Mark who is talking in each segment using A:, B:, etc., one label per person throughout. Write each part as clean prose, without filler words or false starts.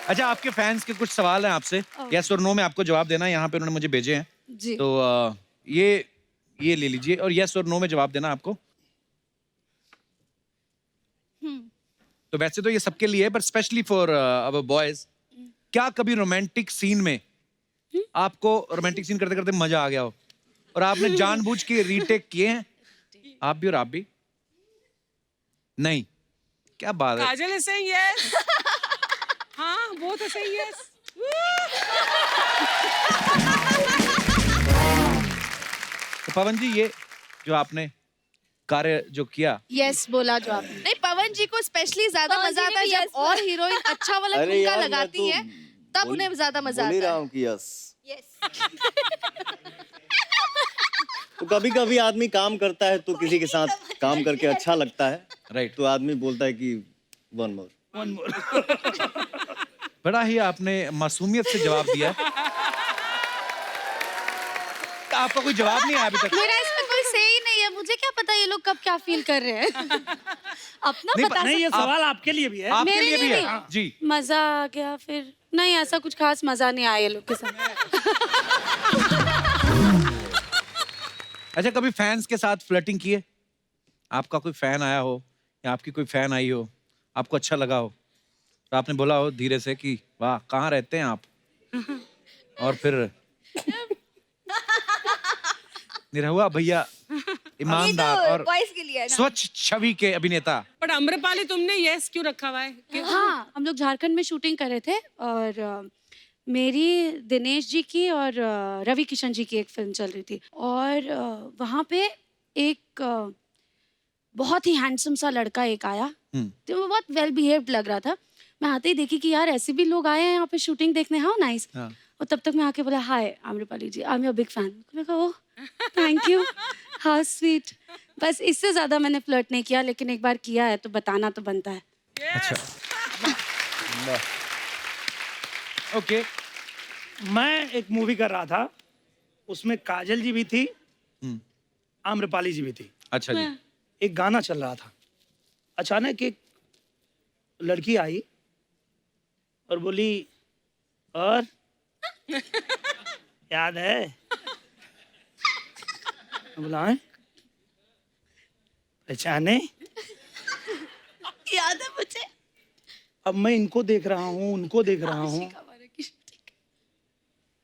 A: अच्छा, आपके फैंस के कुछ सवाल हैं आपसे, यस और नो में आपको जवाब देना है। यहाँ पे उन्होंने मुझे भेजे हैं
B: जी।
A: तो ये ले लीजिए और यस और नो में जवाब देना आपको। तो वैसे तो ये सबके लिए है, पर स्पेशली फॉर अवर बॉयज, क्या कभी रोमांटिक सीन में आपको रोमांटिक सीन करते करते मजा आ गया हो और आपने जानबूझ के रीटेक किए हैं? आप भी और आप भी? नहीं, क्या बात है।
C: काजल is saying yes. हाँ, both are saying yes.
A: तो पवन जी, ये जो आपने कार्य जो किया,
B: यस बोला जो आपने। नहीं, पवन जी को स्पेशली ज्यादा
D: पवन
B: मजा
D: जी ने
B: आता है
D: भी
B: जब
D: yes
B: और हीरोइन अच्छा वाला
E: अरे
B: ठुमका
E: यार,
B: लगाती
E: मैं
B: है,
E: तो
B: तब उन्हें ज्यादा मजा
E: बोल ही
B: आता
E: रहा
B: है।
E: हूँ कि यस।
D: yes.
E: तो कभी कभी आदमी काम करता है तो किसी के साथ काम करके अच्छा लगता है,
A: राइट।
E: तो आदमी बोलता है कि वन मोर।
A: बड़ा ही आपने मासूमियत से जवाब दिया। आपका कोई जवाब नहीं आया अभी तक।
B: मेरा इसमें कोई से ही नहीं है, मुझे क्या पता ये लोग कब क्या फील कर रहे हैं।
D: अपना
A: नहीं,
D: बता
F: नहीं, ये
D: सकते।
F: सवाल आपके लिए भी है।
A: आपके
B: मेरे
A: लिए भी
B: लिए
A: है।
B: नहीं।
A: हाँ, जी।
B: मजा आ गया फिर। नहीं, ऐसा कुछ खास मजा नहीं आया ये लोग के साथ।
A: अच्छा, कभी फैंस के साथ फ्लर्टिंग की है? आपका कोई फैन आया हो या आपकी कोई फैन आई हो, आपको अच्छा लगा हो, तो आपने बोला हो धीरे से कि वाह, कहाँ रहते हैं आप, और फिर निरहुआ भैया ईमानदार और
D: बॉयज के लिए है ना।
A: स्वच्छ छवि के अभिनेता।
C: But अम्रपाली, तुमने yes क्यों रखा हुआ है?
B: हाँ, हम लोग झारखंड में शूटिंग कर रहे थे और मेरी दिनेश जी की और रवि किशन जी की एक फिल्म चल रही थी और वहाँ पे एक बहुत ही हैंडसम सा लड़का एक आया, तो वो बहुत वेल बिहेव्ड लग रहा था। मैं आते ही देखी कि यार ऐसे भी लोग आए हैं यहाँ पे शूटिंग देखने, हाउ नाइस।
A: हाँ।
B: और तब तक मैं आके बोला, hi Amrapali ji, I am your big fan. मैं कहा, oh thank you, how sweet. बस इससे ज्यादा मैंने फ्लर्ट नहीं किया, लेकिन एक बार किया है तो बताना तो बनता है।
A: अच्छा, ओके।
F: मैं एक मूवी कर रहा था, उसमें काजल जी भी थी, आम्रपाली जी भी थी।
A: अच्छा जी।
F: एक गाना चल रहा था, अचानक एक लड़की आई और बोली, और याद है? मैं बोला, "हैं? पहचाने?"
D: याद है मुझे।
F: अब मैं इनको देख रहा हूँ, उनको देख रहा हूँ।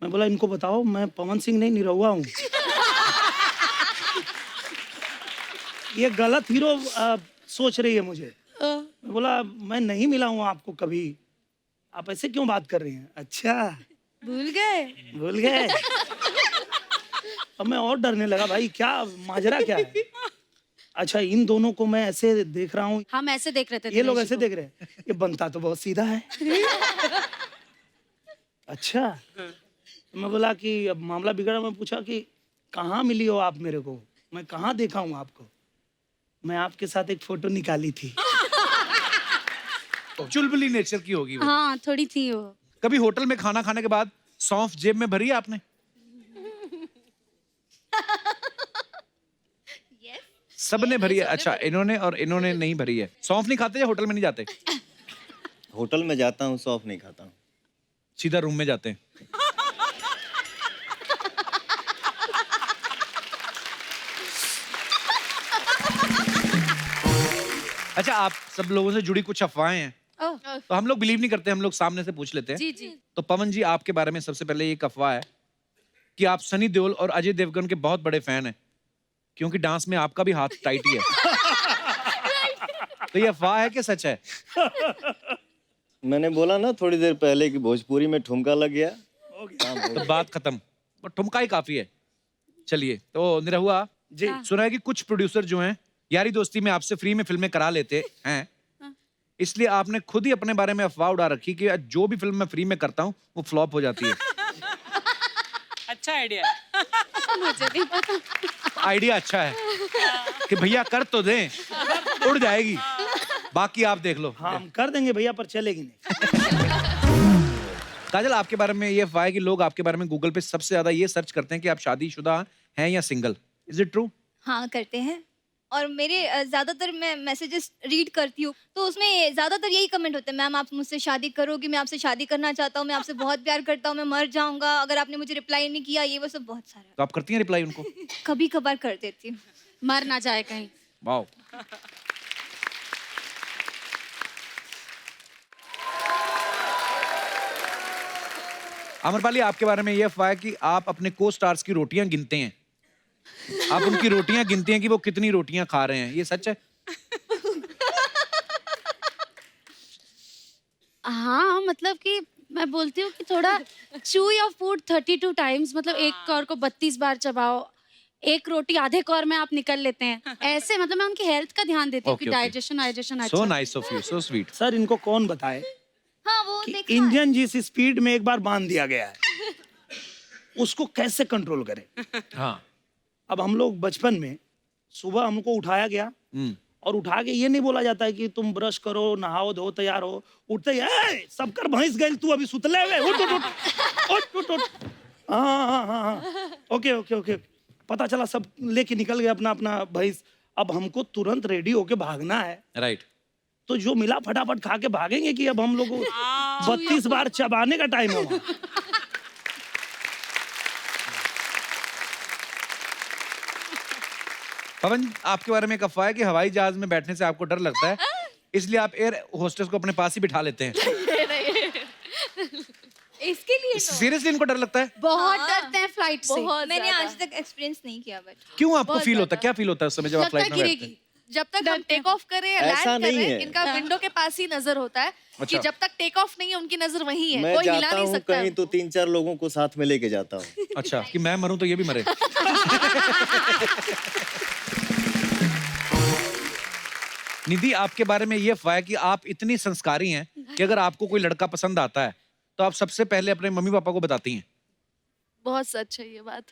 F: मैं बोला, इनको बताओ मैं पवन सिंह नहीं, निरहुआ हूँ। ये गलत हीरो सोच रही है मुझे। मैं बोला, मैं नहीं मिला हूँ आपको कभी, आप ऐसे क्यों बात कर रही हैं? अच्छा, भूल गए। अब मैं और डरने लगा, भाई क्या माजरा क्या है? अच्छा, इन दोनों को मैं ऐसे देख रहा हूँ,
B: हम ऐसे देख रहे थे,
F: ये लोग
B: दिनेश
F: ऐसे
B: जी को।
F: देख रहे हैं, ये बनता तो बहुत सीधा है। अच्छा, तो मैं बोला कि अब मामला बिगड़ा। मैं पूछा कि कहाँ मिली हो आप मेरे को, मैं कहाँ देखा हूँ आपको? मैं आपके साथ एक फोटो निकाली थी।
A: चुलबुली नेचर की होगी वो।
B: हाँ, थोड़ी थी वो।
A: कभी होटल में खाना खाने के बाद सौंफ जेब में भरी है आपने? सबने भरी है। अच्छा, इन्होंने और इन्होंने नहीं भरी है। सौंफ नहीं खाते या होटल में नहीं जाते?
E: होटल में जाता हूँ, सौंफ नहीं खाता हूँ।
A: सीधा रूम में जाते हैं। अच्छा, आप सब लोगों से जुड़ी कुछ अफवाहें हैं,
B: ओह,
A: तो हम लोग बिलीव नहीं करते, हम लोग सामने से पूछ लेते हैं।
B: जी जी।
A: तो पवन जी, आपके बारे में सबसे पहले एक अफवाह है कि आप सनी देओल और अजय देवगन के बहुत बड़े फैन हैं, क्योंकि डांस में आपका भी हाथ टाइट ही है। तो ये अफवाह है कि सच है?
E: मैंने बोला ना थोड़ी देर पहले कि भोजपुरी में ठुमका लग गया। काम हो
A: तो बात खत्म, और ठुमका ही काफी है। चलिए, तो निरहुआ
F: जी,
A: सुना है कि कुछ प्रोड्यूसर जो हैं यारी दोस्ती में आपसे फ्री में फिल्में करा लेते हैं, इसलिए आपने खुद ही अपने बारे में अफवाह उड़ा रखी कि जो भी फिल्म मैं फ्री में करता हूँ वो फ्लॉप हो जाती है।
C: अच्छा आइडिया।
B: मुझे नहीं पता।
A: आइडिया अच्छा है कि भैया कर तो दें, उड़ जाएगी, बाकी आप देख लो।
F: हाँ हम कर देंगे भैया, पर चलेगी नहीं।
A: काजल, आपके बारे में ये अफवाह है कि लोग आपके बारे में गूगल पे सबसे ज्यादा ये सर्च करते हैं कि आप शादीशुदा हैं या सिंगल। Is it true?
D: हाँ करते हैं, और मेरे ज़्यादातर मैं मैसेजेस रीड करती हूँ, तो उसमें ज़्यादातर यही कमेंट होते हैं, मैम आप मुझसे शादी करोगी, मैं आपसे शादी करना चाहता हूँ, मैं आपसे बहुत प्यार करता हूँ, मैं मर जाऊँगा अगर आपने मुझे रिप्लाई नहीं किया, ये वो सब बहुत सारा।
A: तो आप करती हैं रिप्लाई उनको?
D: कभी कभार कर देती हूँ।
B: मर ना जाए कहीं।
A: वाओ। अमरपाली, आपके बारे में ये अफवाह है कि आप अपने को स्टार्स की रोटियां गिनते हैं। आप उनकी रोटियां गिनते हैं कि वो कितनी रोटियां खा रहे हैं, ये सच है?
B: हाँ, मतलब कि मैं बोलती हूँ कि थोड़ा chew your food 32 टाइम्स, मतलब एक कौर को 32 बार चबाओ, एक रोटी आधे कौर में आप निकल लेते हैं, ऐसे मतलब मैं उनकी हेल्थ का ध्यान देती हूँ कि
A: Okay, okay.
B: डाइजेशन अच्छा।
A: So nice of you, so sweet.
F: Sir इनको कौन बताए
D: हाँ वो
F: कि
D: देखा है।
F: इंजन जिस स्पीड में एक बार बांध दिया गया है उसको कैसे कंट्रोल करें।
A: हाँ।
F: अब हम लोग बचपन में सुबह हमको उठाया गया और उठा के ये नहीं बोला जाता है कि तुम ब्रश करो, नहाओ धो, तैयार हो, उठते ही "ए, सबकर भैंस गई, तू अभी सुतले हुए, उठ उठ उठ उठ उठ उठ। हाँ, ओके ओके ओके। पता चला सब लेके निकल गए अपना अपना भैंस। अब हमको तुरंत रेडी होके भागना है,
A: राइट।
F: तो जो मिला फटाफट खा के भागेंगे कि अब हम लोग को 32 बार चबाने का टाइम है वहाँ।
A: पवन, आपके बारे में एक अफवाह है कि हवाई जहाज में बैठने से आपको डर लगता है, इसलिए आप एयर होस्टेस को अपने पास ही बिठा लेते हैं।
D: इसके लिए
A: सीरियसली इनको डर लगता है?
B: बहुत
D: हाँ,
B: डरते हैं फ्लाइट से।
D: बहुत मैंने आज तक एक्सपीरियंस नहीं किया बट
A: क्यों आपको फील होता है, क्या फील होता है उस समय जब आप
B: जब
A: फ्लाइट
B: तक
A: में बैठते हैं?
B: गिरेगी।
C: जब तक हम टेक ऑफ करें या
E: ऐसा
C: लैंड
E: नहीं
C: करें,
E: है।
C: इनका विंडो के पास ही नजर होता है कि
A: अच्छा।
C: जब तक टेक ऑफ नहीं है उनकी नजर वहीं है,
E: मैं
C: कोई हिला
E: जाता
C: नहीं
E: हूँ
C: सकता है
E: कहीं तो
C: उनको।
E: 3-4 लोगों को साथ में लेके जाता हूँ।
A: अच्छा, कि मैं मरूं तो ये भी मरे। निधि, आपके बारे में ये अफवाह है कि आप इतनी संस्कारी हैं कि अगर आपको कोई लड़का पसंद आता है तो आप सबसे पहले अपने मम्मी पापा को बताती हैं।
C: बहुत सच है ये बात।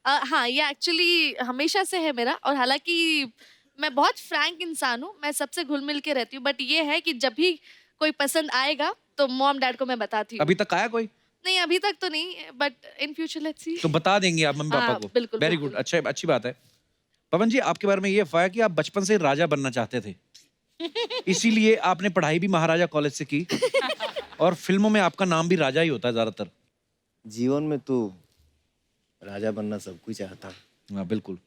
C: हाँ, ये एक्चुअली हमेशा से है मेरा, और हालांकि मैं बहुत फ्रैंक इंसान हूँ, मैं सबसे घुल मिल के रहती हूँ, बट ये है कि जब भी कोई पसंद आएगा तो मॉम डैड को मैं बताती हूँ।
A: अभी तक आया कोई?
C: नहीं, अभी तक तो नहीं, but in future let's see.
A: तो बता देंगे आप मम्मी पापा
C: हाँ,
A: को?
C: बिल्कुल,
A: वेरी
C: बिल्कुल।
A: गुड, अच्छा, अच्छी बात है। पवन जी, आपके बारे में ये अफवाह है कि आप बचपन से राजा बनना चाहते थे, इसीलिए आपने पढ़ाई भी महाराजा कॉलेज से की और फिल्मों में आपका नाम भी राजा ही होता है ज्यादातर।
E: जीवन में तो राजा बनना सब कुछ चाहता है,
A: हाँ, बिल्कुल।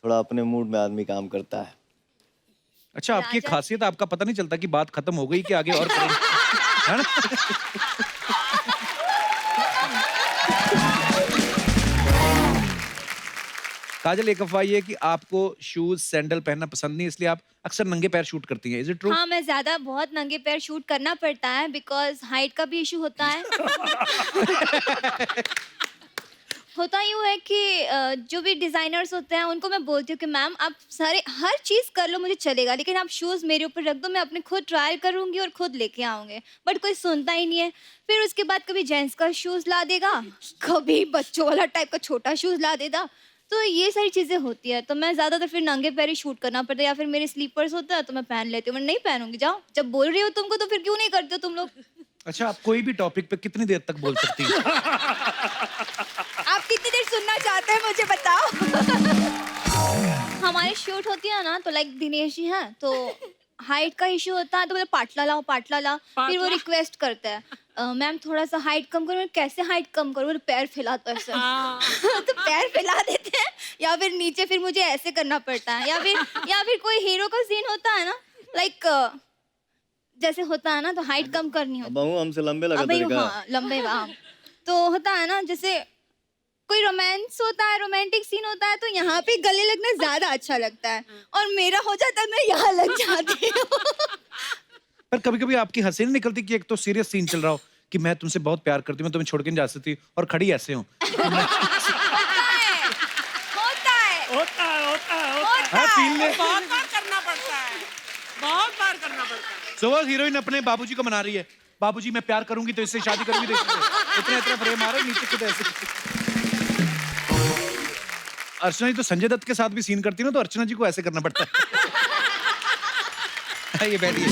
E: थोड़ा अपने मूड में आदमी काम करता है।
A: अच्छा, आपकी एक खासियत, आपका पता नहीं चलता कि बात खत्म हो गई कि आगे और करेंगे, है ना? काजल, एक अफवाह ये है कि आपको शूज सैंडल पहनना पसंद नहीं, इसलिए आप अक्सर नंगे पैर शूट करती हैं। Is it true?
D: हाँ मैं ज्यादा बहुत नंगे पैर शूट करना पड़ता है बिकॉज हाइट का भी इशू होता है। होता यूँ है कि जो भी डिजाइनर्स होते हैं उनको मैं बोलती हूँ कि मैम आप सारे हर चीज़ कर लो, मुझे चलेगा, लेकिन आप शूज़ मेरे ऊपर रख दो, मैं अपने खुद ट्रायल करूँगी और खुद लेके आऊँगी। बट कोई सुनता ही नहीं है। फिर उसके बाद कभी जेंट्स का शूज़ ला देगा, कभी बच्चों वाला टाइप का छोटा शूज़ ला देगा, तो ये सारी चीज़ें होती है। तो मैं ज़्यादातर फिर नंगे पैर ही शूट करना पड़ता है, या फिर मेरे स्लीपर्स होता है तो मैं पहन लेती हूँ। मैं नहीं पहनूंगी, जाओ, जब बोल रही हो तुमको तो फिर क्यों नहीं करते हो तुम लोग?
A: अच्छा, आप कोई भी टॉपिक पे कितनी देर तक बोल सकती हैं?
D: आप कितनी देर सुनना चाहते हैं मुझे बताओ। हमारे शूट होती है ना, तो लाइक दिनेश जी हैं, तो हाइट का इशू होता है, तो बोले पाटला लाओ पाटला ला। फिर वो रिक्वेस्ट करते हैं मैम थोड़ा सा हाइट कम करो। कैसे हाइट कम करो? बोले पैर फैलाता है ऐसे। तो पैर फैला देते हैं, या फिर नीचे फिर मुझे ऐसे करना पड़ता है, या फिर कोई हीरो का सीन होता है ना, लाइक जैसे होता है ना, तो हाइट कम करनी होती है।
E: अब हमसे लंबे लगा
D: अबे
E: तरीका।
D: हाँ, लंबे हाँ। तो होता है ना, जैसे कोई रोमांस होता है, रोमांटिक सीन होता है, तो यहाँ पे गले लगना ज्यादा अच्छा लगता है, और मेरा हो जाता है मैं यहाँ लग जाती हूँ।
A: पर कभी कभी आपकी हंसी नहीं निकलती कि एक तो सीरियस सीन चल रहा हो कि मैं तुमसे बहुत प्यार करती हूँ, मैं तुम्हें छोड़ के नहीं जा सकती, और खड़ी ऐसे हूँ।
D: होता है
A: हाँ, फील ले।
C: बहुत बार करना पड़ता है, बहुत बार करना पड़ता है।
A: So, वो हीरोइन अपने बाबूजी को मना रही है, बाबूजी मैं प्यार करूंगी तो इससे शादी करूंगी तो इससे। इतने इतने फ्रेम आ रहे नीचे किधर ऐसे। अर्चना जी तो संजय दत्त के साथ भी सीन करती है ना, तो अर्चना जी को ऐसे करना पड़ता है। ये बैठिए।